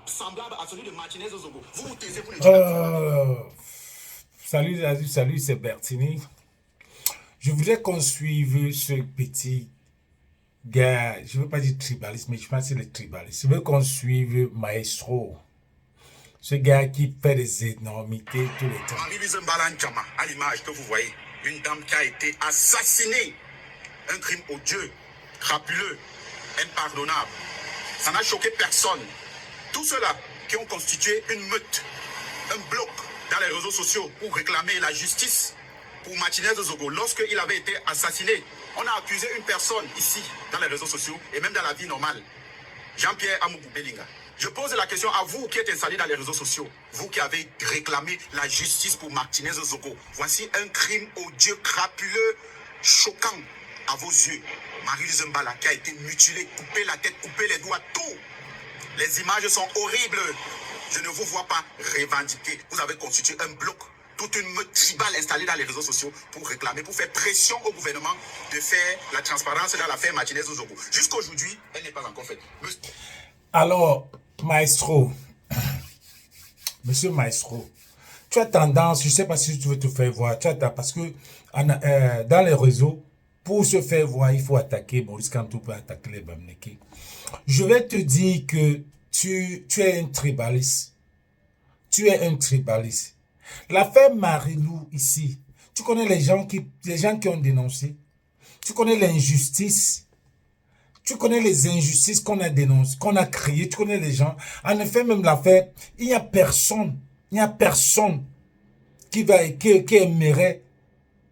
semblable à celui de Martinez Zogo. Vous vous taisez, vous ne dites pas. Salut, c'est Bertini. Je voudrais qu'on suive ce petit gars, je ne veux pas dire tribaliste, mais je pense que c'est le tribaliste. Je veux qu'on suive Maestro. Ce gars qui fait des énormités tous les temps. Marie-Louise Mbalan Chama, à l'image que vous voyez, une dame qui a été assassinée. Un crime odieux, crapuleux, impardonnable. Ça n'a choqué personne. Tous ceux-là qui ont constitué une meute, un bloc dans les réseaux sociaux pour réclamer la justice pour Martinez Zogo, lorsqu'il avait été assassiné, on a accusé une personne ici, dans les réseaux sociaux, et même dans la vie normale, Jean-Pierre Amougou Belinga. Je pose la question à vous qui êtes installés dans les réseaux sociaux, vous qui avez réclamé la justice pour Martinez Zogo. Voici un crime odieux, crapuleux, choquant à vos yeux. Marie-Louise Mbala qui a été mutilée, coupée la tête, coupée les doigts, tout. Les images sont horribles. Je ne vous vois pas revendiquer. Vous avez constitué un bloc, toute une meute tribale installée dans les réseaux sociaux pour réclamer, pour faire pression au gouvernement de faire la transparence dans l'affaire Martinez Zogo. Jusqu'aujourd'hui, elle n'est pas encore faite. Alors, Maestro, Monsieur Maestro, tu as tendance, je ne sais pas si tu veux te faire voir, parce que dans les réseaux, pour se faire voir, il faut attaquer Maurice Kamto pour attaquer les Bamneke. Je vais te dire que tu es un tribaliste. Tu es un tribaliste. L'affaire Marilou ici, tu connais les gens qui ont dénoncé. Tu connais l'injustice. Tu connais les injustices qu'on a dénoncées, qu'on a créées. Tu connais les gens. En effet, même l'affaire, il n'y a personne qui aimerait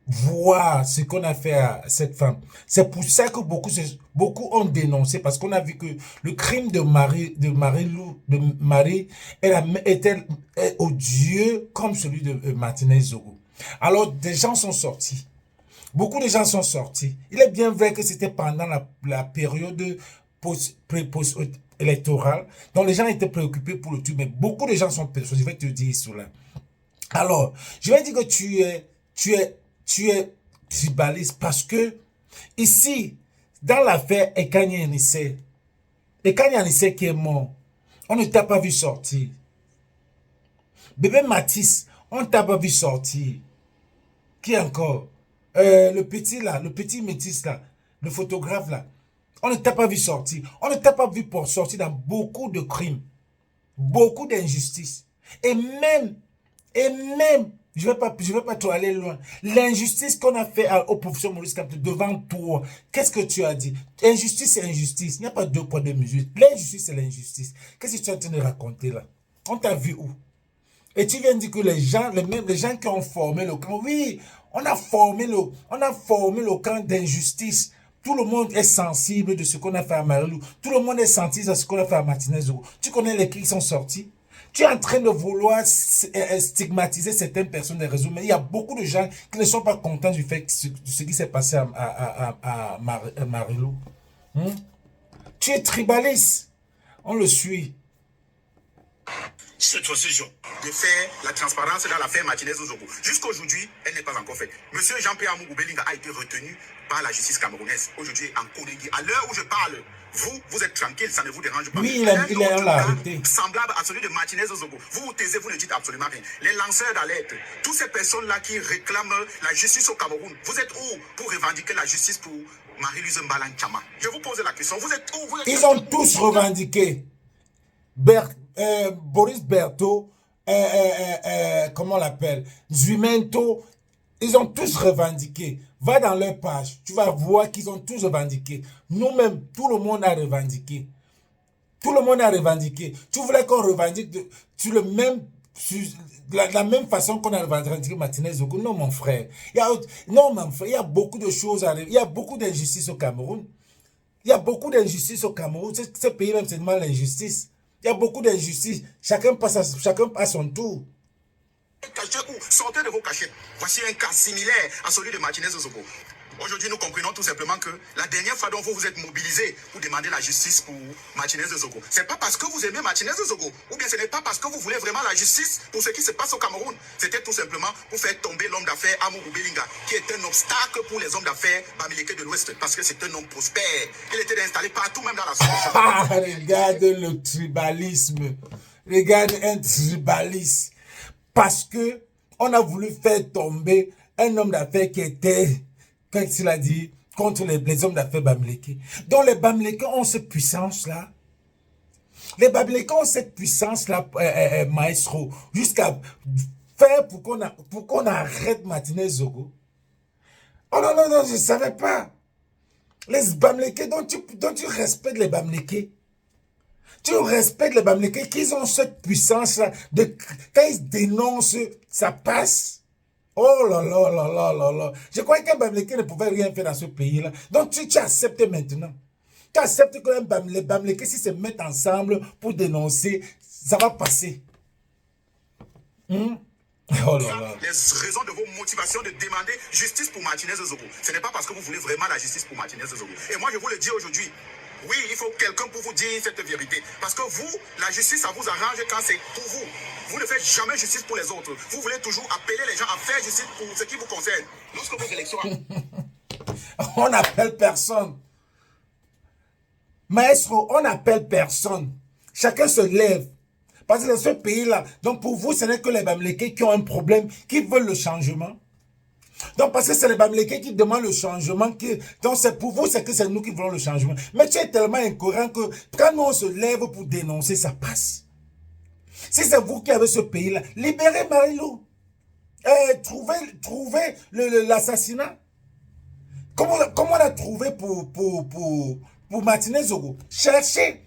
voir ce qu'on a fait à cette femme. C'est pour ça que beaucoup ont dénoncé, parce qu'on a vu que le crime de Marie, était odieux comme celui de Martinez Zogo. Alors, des gens sont sortis. Beaucoup de gens sont sortis. Il est bien vrai que c'était pendant la période électorale, dont les gens étaient préoccupés pour le tout, mais beaucoup de gens sont persuadés. Je vais te dire cela. Alors, je vais dire que tu es tribaliste parce que ici, dans l'affaire Ekanye Anissé qui est mort, on ne t'a pas vu sortir. Bébé Matisse, on ne t'a pas vu sortir. Qui encore? Le petit métis là, le photographe là, on ne t'a pas vu sortir. On ne t'a pas vu pour sortir dans beaucoup de crimes, beaucoup d'injustices. Et même, je vais pas trop aller loin. L'injustice qu'on a fait au professeur Maurice Kamto devant toi, qu'est-ce que tu as dit? Injustice, c'est injustice. Il n'y a pas deux poids, deux mesures. L'injustice, c'est l'injustice. Qu'est-ce que tu es en train de raconter là? On t'a vu où? Et tu viens de dire que les gens qui ont formé le camp, oui, on a formé le camp d'injustice. Tout le monde est sensible de ce qu'on a fait à Marilou. Tout le monde est sensible à ce qu'on a fait à Martinez. Tu connais les qui sont sortis? Tu es en train de vouloir stigmatiser certaines personnes des réseaux, mais il y a beaucoup de gens qui ne sont pas contents du fait de ce qui s'est passé à Marilou. Tu es tribaliste. On le suit. Cette décision de faire la transparence dans l'affaire Martinez Zogo. Jusqu'aujourd'hui, elle n'est pas encore faite. Monsieur Jean-Pierre Amougou Belinga a été retenu par la justice camerounaise. Aujourd'hui, en Koningui. À l'heure où je parle, vous êtes tranquille, ça ne vous dérange pas. Oui, il est arrêté. Semblable à celui de Martinez Zogo. Vous vous taisez, vous ne dites absolument rien. Les lanceurs d'alerte, toutes ces personnes-là qui réclament la justice au Cameroun, vous êtes où pour revendiquer la justice pour Marie-Louise Mbalan Chama? Je vous pose la question. Vous êtes où? Ils ont tous revendiqué. Boris Berthaud, comment on l'appelle, Zuimento, ils ont tous revendiqué. Va dans leur page, tu vas voir qu'ils ont tous revendiqué. Nous-mêmes, tout le monde a revendiqué. Tout le monde a revendiqué. Tu voulais qu'on revendique sur la même façon qu'on a revendiqué Martinez Zogo? Non, mon frère. Il y a beaucoup de choses à il y a beaucoup d'injustice au Cameroun. Il y a beaucoup d'injustice au Cameroun. Ce pays même, c'est mal l'injustice. Il y a beaucoup d'injustice. Chacun passe son tour. Sortez de vos cachettes. Voici un cas similaire à celui de Martinez Zogo. Aujourd'hui, nous comprenons tout simplement que la dernière fois dont vous vous êtes mobilisés pour demander la justice pour Martinez Zogo, c'est pas parce que vous aimez Martinez Zogo, ou bien ce n'est pas parce que vous voulez vraiment la justice pour ce qui se passe au Cameroun. C'était tout simplement pour faire tomber l'homme d'affaires Amourou Belinga, qui est un obstacle pour les hommes d'affaires Bamileke de l'Ouest, parce que c'est un homme prospère. Il était installé partout, même dans la sous-région. Ah, regarde le tribalisme. Regarde un tribaliste. Parce que on a voulu faire tomber un homme d'affaires qui était, qu'est-ce qu'il a dit, contre les hommes d'affaires Bamileke. Donc les Bamileke ont cette puissance-là. Les Bamileke ont cette puissance-là, maestro, jusqu'à faire pour qu'on arrête Martinez Zogo. Oh non, non, non, je ne savais pas. Les Bamileke, dont tu respectes les Bamileke. Tu respectes les Bamileke, qu'ils ont cette puissance-là, quand ils dénoncent, ça passe. Oh là là là là là là. Je croyais qu'un Bamileke ne pouvait rien faire dans ce pays-là. Donc tu acceptes maintenant. Tu acceptes que les Bamileke, s'ils se mettent ensemble pour dénoncer, ça va passer. Oh là là. Les raisons de vos motivations de demander justice pour Martinez Zogo. Ce n'est pas parce que vous voulez vraiment la justice pour Martinez Zogo. Et moi, je vous le dis aujourd'hui. Oui, il faut quelqu'un pour vous dire cette vérité. Parce que vous, la justice, ça vous arrange quand c'est pour vous. Vous ne faites jamais justice pour les autres. Vous voulez toujours appeler les gens à faire justice pour ce qui vous concerne. Lorsque vos élections... On n'appelle personne. Maestro, on n'appelle personne. Chacun se lève. Parce que dans ce pays-là, donc pour vous, ce n'est que les Bamileke qui ont un problème, qui veulent le changement. Donc parce que c'est les Bamileke qui demandent le changement, donc c'est pour vous, c'est que c'est nous qui voulons le changement. Mais tu es tellement incohérent que quand nous on se lève pour dénoncer, ça passe. Si c'est vous qui avez ce pays-là, libérez Marie-Lou. Trouvez l'assassinat. Comment on a trouvé pour Martinez Zogo? Cherchez.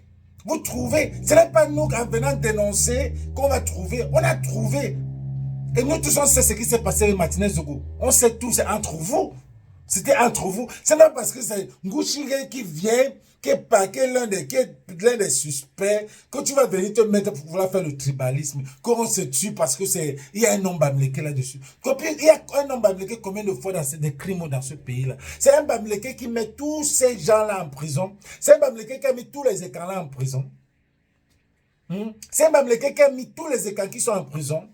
Vous trouvez. Ce n'est pas nous, en venant dénoncer, qu'on va trouver. On a trouvé. Et nous tous, on sait ce qui s'est passé avec Martinez Zogo. On sait tout, c'est entre vous. C'était entre vous. C'est pas parce que c'est Ngouchige qui vient, qui est l'un des suspects, que tu vas venir te mettre pour vouloir faire le tribalisme, qu'on se tue parce que il y a un homme Bamileke là-dessus. Il y a un homme Bamileke combien de fois dans des crimes dans ce pays-là? C'est un Bamileke qui met tous ces gens-là en prison. C'est un Bamileke qui a mis tous les écrans-là en prison. C'est un Bamileke qui a mis tous les écrans qui sont en prison.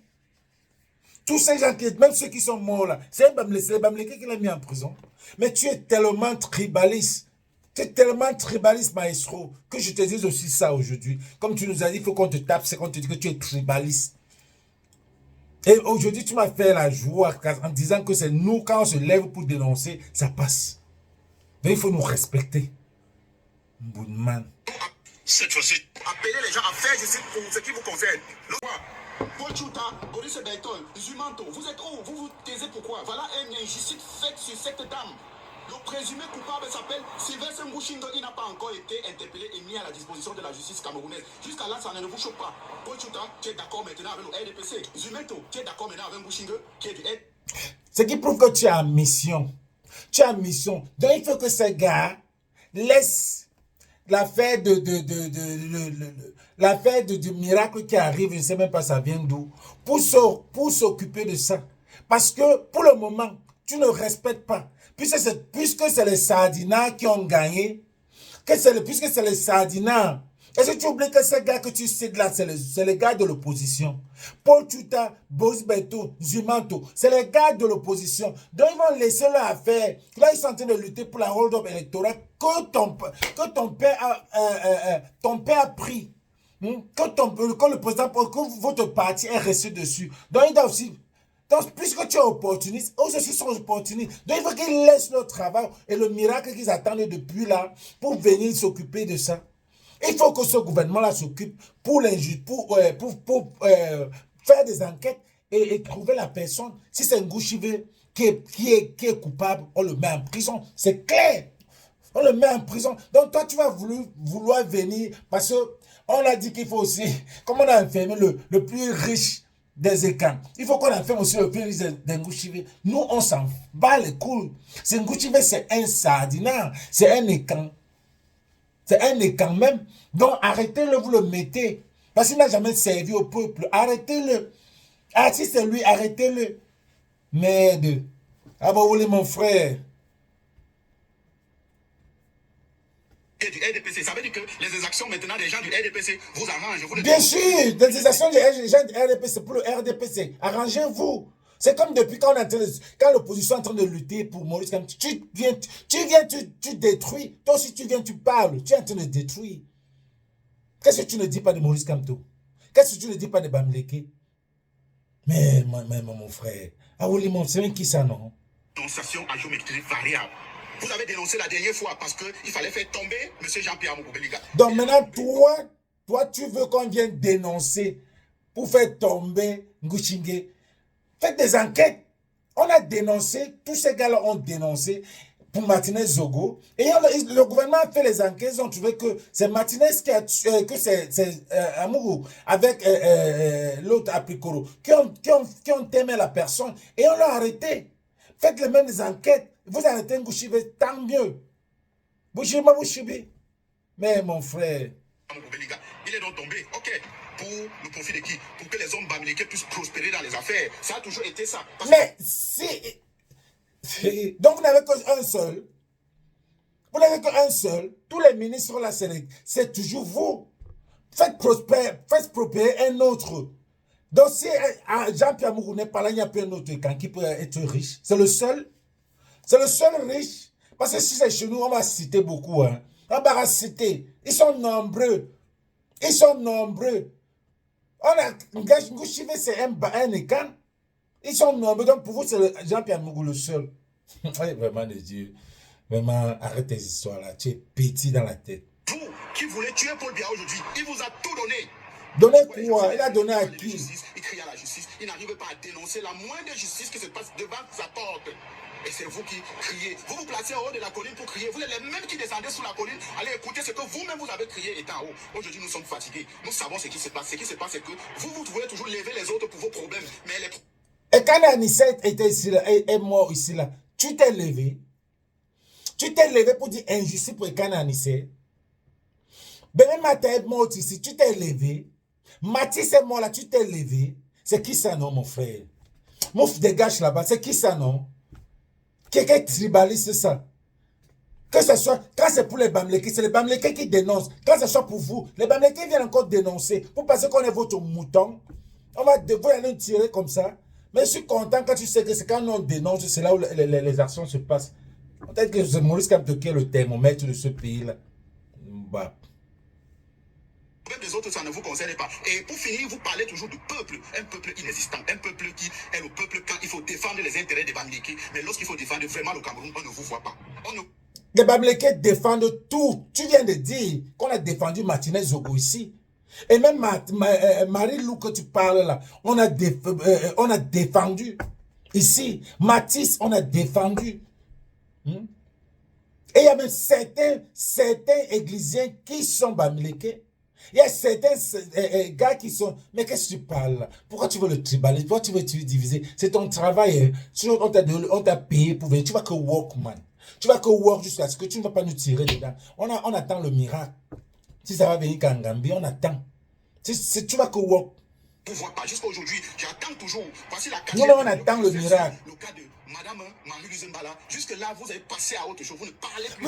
Tous ces gens, même ceux qui sont morts là, c'est les Bamileke qui l'ont mis en prison. Mais tu es tellement tribaliste. Tu es tellement tribaliste, maestro, que je te dis aussi ça aujourd'hui. Comme tu nous as dit, il faut qu'on te tape, c'est qu'on te dit que tu es tribaliste. Et aujourd'hui, tu m'as fait la joie en disant que c'est nous, quand on se lève pour dénoncer, ça passe. Mais il faut nous respecter. Boudman. Cette fois-ci, appelez les gens à faire justice pour ce qui vous concerne. Paul Chouta, Boris Bertol, Zumanto, vous êtes où? Vous vous taisez pourquoi? Voilà une injustice faite sur cette dame. Le présumé coupable s'appelle Sylvestre Ngouchingo. Il n'a pas encore été interpellé et mis à la disposition de la justice camerounaise. Jusqu'à là, ça ne vous choque pas. Paul Chouta, tu es d'accord maintenant avec le RDPC. Zumanto, tu es d'accord maintenant avec Ngouchingo, qui est du R. Ce qui prouve que tu es en mission. Tu es en mission. Donc il faut que ces gars laissent l'affaire du miracle qui arrive, je ne sais même pas ça vient d'où, pour s'occuper de ça. Parce que pour le moment, tu ne respectes pas. Puisque c'est les Sardinats qui ont gagné, puisque c'est les Sardinats, est-ce que tu oublies que ces gars que tu cites là, c'est les gars de l'opposition? Paul Chouta, Boris Bertol, Zumanto, c'est les gars de l'opposition. Donc ils vont laisser leur affaire. Là, ils sont en train de lutter pour la hold-up électorale que ton père a pris. Que le président, que votre parti est resté dessus. Donc il doit aussi... Donc, puisque tu es opportuniste, eux aussi sont opportunistes. Donc, il faut qu'ils laissent leur travail et le miracle qu'ils attendent depuis là pour venir s'occuper de ça. Il faut que ce gouvernement-là s'occupe pour faire des enquêtes et trouver la personne. Si c'est Ngouchive qui est coupable, on le met en prison. C'est clair. On le met en prison. Donc, toi, tu vas vouloir venir parce qu'on a dit qu'il faut aussi, comme on a enfermé le plus riche des écrans. Il faut qu'on enferme aussi le plus riche des Ngouchive. Nous, on s'en bat les couilles. C'est Ngouchive, c'est un sardinat. C'est un écran. C'est un écran même. Donc, arrêtez-le, vous le mettez. Parce qu'il n'a jamais servi au peuple. Arrêtez-le. Ah, si c'est lui, arrêtez-le. Merde. Ah, bah, vous voulez mon frère. Et du RDPC, ça veut dire que les exactions maintenant des gens du RDPC vous arrangent. Vous Bien sûr, les actions des gens du RDPC pour le RDPC. Arrangez-vous. C'est comme depuis quand quand l'opposition est en train de lutter pour Maurice Kamto, tu détruis. Toi aussi, tu viens, tu parles. Tu es en train de détruire. Qu'est-ce que tu ne dis pas de Maurice Kamto? Qu'est-ce que tu ne dis pas de Bamileke? Mais mon frère, Aoulimon, c'est même qui ça, non? Dénonciation à géométrie variable. Vous avez dénoncé la dernière fois parce qu'il fallait faire tomber M. Jean-Pierre Moukobeliga. Donc maintenant, toi, tu veux qu'on vienne dénoncer pour faire tomber Nguchingue. Faites des enquêtes. On a dénoncé, tous ces gars-là ont dénoncé pour Martinez Zogo. Et le gouvernement a fait les enquêtes, ils ont trouvé que c'est Martinez qui a tué, que c'est Amourou avec l'autre Apicoro qui ont aimé la personne et on l'a arrêté. Faites les mêmes enquêtes. Vous arrêtez Ngouchibe, tant mieux. Bouchibe. Mais mon frère. Il est donc tombé, ok. Pour le profit de qui? Pour que les hommes bamilekés puissent prospérer dans les affaires. Ça a toujours été ça. Mais si. Donc vous n'avez qu'un seul. Vous n'avez qu'un seul. Tous les ministres là, c'est toujours vous. Faites prospérer un autre. Donc si Jean-Pierre Mourou n'est pas là, il n'y a plus un autre qui peut être riche. C'est le seul. C'est le seul riche. Parce que si c'est chez nous, on va citer beaucoup. Hein. On va citer. Ils sont nombreux. Ils sont nombreux. On a Ngouchive, c'est un écan. Ils sont nombreux. Donc pour vous, c'est Jean-Pierre Mougou le seul. Vraiment de Dieu. Vraiment, arrête tes histoires là. Tu es petit dans la tête. Vous qui voulez tuer Paul Biya aujourd'hui, il vous a tout donné. Donner quoi? Il a donné à qui? Il crie à la justice. Il n'arrive pas à dénoncer la moindre justice qui se passe devant sa porte. Et c'est vous qui criez. Vous vous placez en haut de la colline pour crier. Vous êtes les mêmes qui descendez sous la colline. Allez écouter ce que vous-même vous avez crié étant en haut. Aujourd'hui, nous sommes fatigués. Nous savons ce qui se passe. Ce qui se passe, c'est que vous voulez toujours lever les autres pour vos problèmes. Mais les... Et quand Anissette était ici, là, est mort ici, là, tu t'es levé. Tu t'es levé pour dire injustice pour Ekana Anissette. Bébé Mata est mort ici, tu t'es levé. Mathis est mort là, tu t'es levé. C'est qui ça, non, mon frère? Mouf dégage là-bas, c'est qui ça, non? Quelqu'un tribaliste, c'est ça. Que ce soit, quand c'est pour les Bamileke, c'est les Bamileke qui dénoncent. Quand ce soit pour vous, les Bamileke viennent encore dénoncer. Pour penser qu'on est votre mouton. Vous allez nous tirer comme ça. Mais je suis content quand tu sais que c'est quand on dénonce, c'est là où les actions se passent. Peut-être que c'est Maurice Kamto qui est le thermomètre de ce pays-là. Bah. Les autres, ça ne vous concerne pas. Et pour finir, vous parlez toujours du peuple. Un peuple inexistant. Un peuple qui est le peuple quand il faut défendre les intérêts des Bamileke. Mais lorsqu'il faut défendre vraiment le Cameroun, on ne vous voit pas. Les Bamileke défendent tout. Tu viens de dire qu'on a défendu Martinez Zogo ici. Et même Marie-Lou que tu parles là, on a défendu. Ici, Matisse, on a défendu. Et il y a même certains églisiens qui sont Bamileke. Il y a certains gars qui sont... Mais qu'est-ce que tu parles là? Pourquoi tu veux le tribaliser? Pourquoi tu veux diviser? C'est ton travail. Hein. On t'a payé pour venir. Tu vas que work, man. Tu vas que work jusqu'à ce que tu ne vas pas nous tirer dedans. On attend le miracle. Si ça va venir Kangambi, on attend. Tu vas que work. Je ne vois pas. Jusqu'à aujourd'hui, j'attends toujours. Voici la Nous, on attend le miracle. Le cas de Madame Marie Zembala. Jusque-là, vous avez passé à autre chose. Vous ne parlez plus.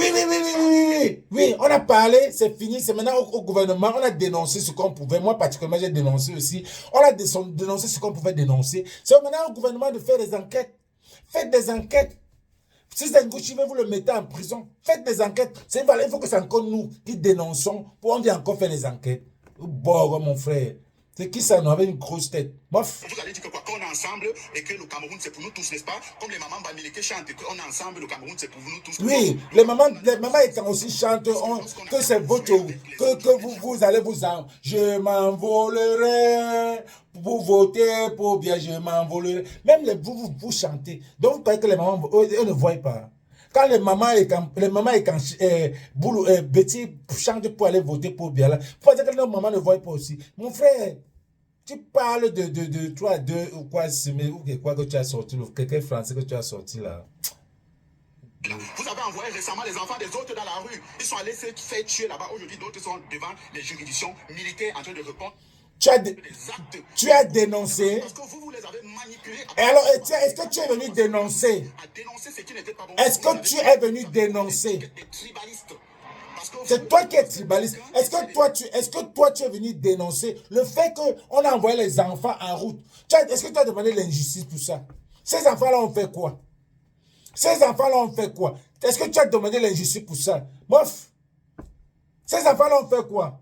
Oui, on a parlé, c'est fini. C'est maintenant au gouvernement. On a dénoncé ce qu'on pouvait. Moi, particulièrement, j'ai dénoncé aussi. On a dénoncé ce qu'on pouvait dénoncer. C'est maintenant au gouvernement de faire des enquêtes. Faites des enquêtes. Si c'est Ngouchive, vous le mettez en prison. Faites des enquêtes. Il faut que c'est encore nous qui dénonçons pour on vient encore faire des enquêtes. Bon, mon frère. C'est qui ça, nous, avec une grosse tête? Bof. Vous allez dire que quoi, qu'on est ensemble et que le Cameroun, c'est pour nous tous, n'est-ce pas? Comme les mamans Bamileke chantent qu'on est ensemble, le Cameroun, c'est pour nous tous. Oui, les mamans étant aussi chantent que c'est votre... Que vous allez vous en... Je m'envolerai pour voter pour bien, je m'envolerai. Même vous chantez. Donc, vous croyez que les mamans, eux ne voient pas. Quand les mamans Betty chantent pour aller voter pour bien, là, faut dire que les mamans ne voient pas aussi. Mon frère, tu parles de toi, ou quoi, ou quoi que tu as sorti, quelqu'un français que tu as sorti là. Vous avez envoyé récemment les enfants des autres dans la rue. Ils sont allés se faire tuer là-bas. Aujourd'hui, d'autres sont devant les juridictions militaires en train de répondre. Tu as dénoncé. Parce que vous les avez manipulés. Et alors, est-ce que tu es venu dénoncer? Est-ce que tu es venu dénoncer? C'est toi qui es tribaliste. Est-ce que toi, tu es venu dénoncer le fait qu'on a envoyé les enfants en route? Est-ce que tu as demandé l'injustice pour ça? Ces enfants-là ont fait quoi? Ces enfants-là ont fait quoi? Est-ce que tu as demandé l'injustice pour ça? Bof! Ces enfants-là ont fait quoi?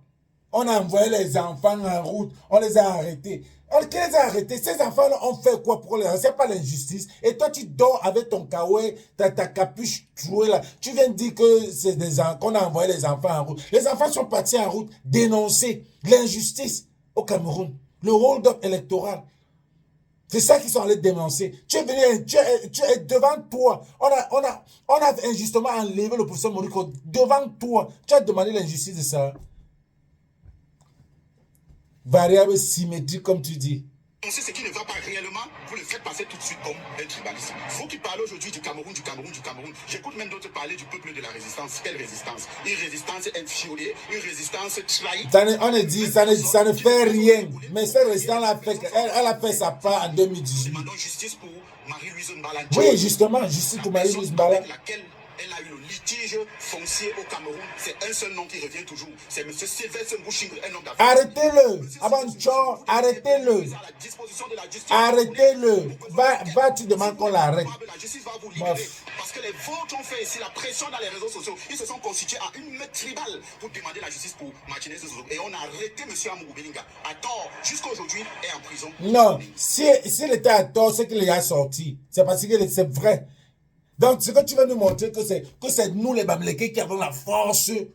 On a envoyé les enfants en route, on les a arrêtés. Qui les a arrêtés? Ces enfants-là ont fait quoi pour les... C'est pas l'injustice. Et toi, tu dors avec ton kawaii, ta capuche trouée là. Tu viens de dire que c'est qu'on a envoyé les enfants en route. Les enfants sont partis en route dénoncer l'injustice au Cameroun. Le hold-up électoral. C'est ça qu'ils sont allés dénoncer. Tu es venu, tu es devant toi. On a injustement enlevé le professeur Moriko devant toi. Tu as demandé l'injustice de ça. Variable symétrique, comme tu dis. On sait ce qui ne va pas réellement, vous le faites passer tout de suite comme un tribalisme. Vous qui parlez aujourd'hui du Cameroun. J'écoute même d'autres parler du peuple de la résistance. Quelle résistance? Une résistance infiolée, une résistance trahie. On a dit, ça ne fait rien. Mais cette résistance, elle a fait sa part en 2018. Demandons justice pour Marie-Louise Mbala. Oui, justement, justice pour Marie-Louise Mbala. Elle a eu le litige foncier au Cameroun. C'est un seul nom qui revient toujours. C'est M. Sylvestre Mbouchingre, un homme d'affaires. Arrêtez-le. Avancho, arrêtez-le. Arrêtez-le. Va, tu demandes qu'on l'arrête. La justice va vous libérer. Parce que les vôtres ont fait ici la pression dans les réseaux sociaux. Ils se sont constitués en une meute tribale pour demander la justice pour Martinez Zozo. Et on a arrêté M. Amourou Belinga à tort. Jusqu'à aujourd'hui, est en prison. Non. S'il était à tort, c'est qu'il est sorti. C'est parce que c'est vrai. Donc, ce que tu veux nous montrer, que c'est nous, les Bamileke, qui avons la force de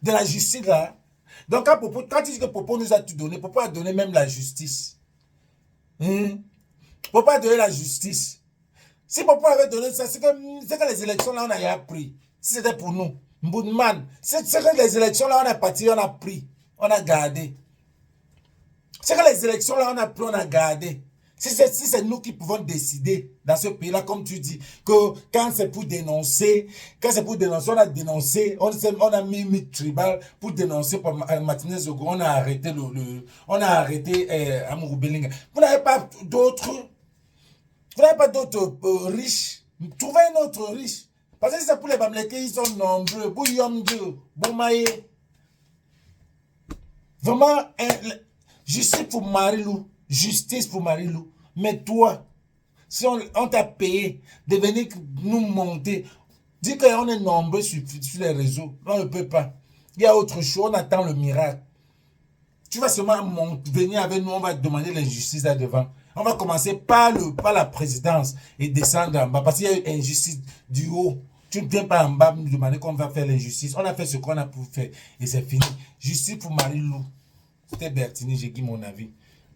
la justice, là. Donc, quand tu dis que Popo nous a tout donné, Popo a donné même la justice. Popo a donné la justice. Si Popo avait donné ça, c'est que les élections, là, on a pris. Si c'était pour nous. Mboudman, c'est que les élections, là, on a parti, on a pris. On a gardé. C'est que les élections, là, on a pris, on a gardé. Si c'est nous qui pouvons décider dans ce pays-là, comme tu dis, que quand c'est pour dénoncer, on a dénoncé, on a mis tribal pour dénoncer pour Martinez Zogo, on a arrêté Amourou Belinga. Vous n'avez pas d'autres riches. Trouvez un autre riche. Parce que si c'est pour les Bamileke, ils sont nombreux. Bouyomdieu, Boumaye. Vraiment, justice pour Marie-Lou. Justice pour Marie-Lou. Mais toi, si on t'a payé de venir nous monter, dis qu'on est nombreux sur les réseaux. On ne peut pas. Il y a autre chose, on attend le miracle. Tu vas seulement venir avec nous, on va demander l'injustice là devant. On va commencer par la présidence et descendre en bas. Parce qu'il y a eu injustice du haut. Tu ne viens pas en bas nous demander qu'on va faire l'injustice. On a fait ce qu'on a pu faire et c'est fini. Justice pour Marie-Lou. C'était Bertini, j'ai dit mon avis.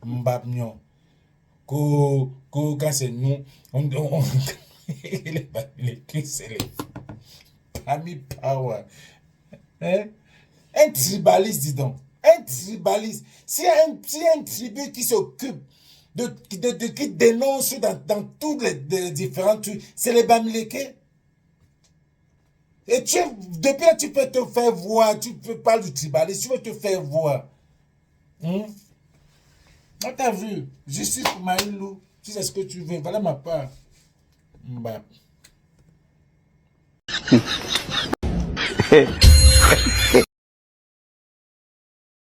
Mbabnion. Quand c'est nous, les cris, c'est les Pami Power. Hein? Un tribaliste, dis donc. Un tribaliste. S'il y a un tribu qui s'occupe, qui dénonce dans tous les différents trucs, c'est les Bamileke. Et depuis là, tu peux te faire voir, tu peux parler du tribalisme, tu veux te faire voir. On t'a vu, justice pour Marie-Lou, si c'est ce que tu veux, voilà ma part. Mbap.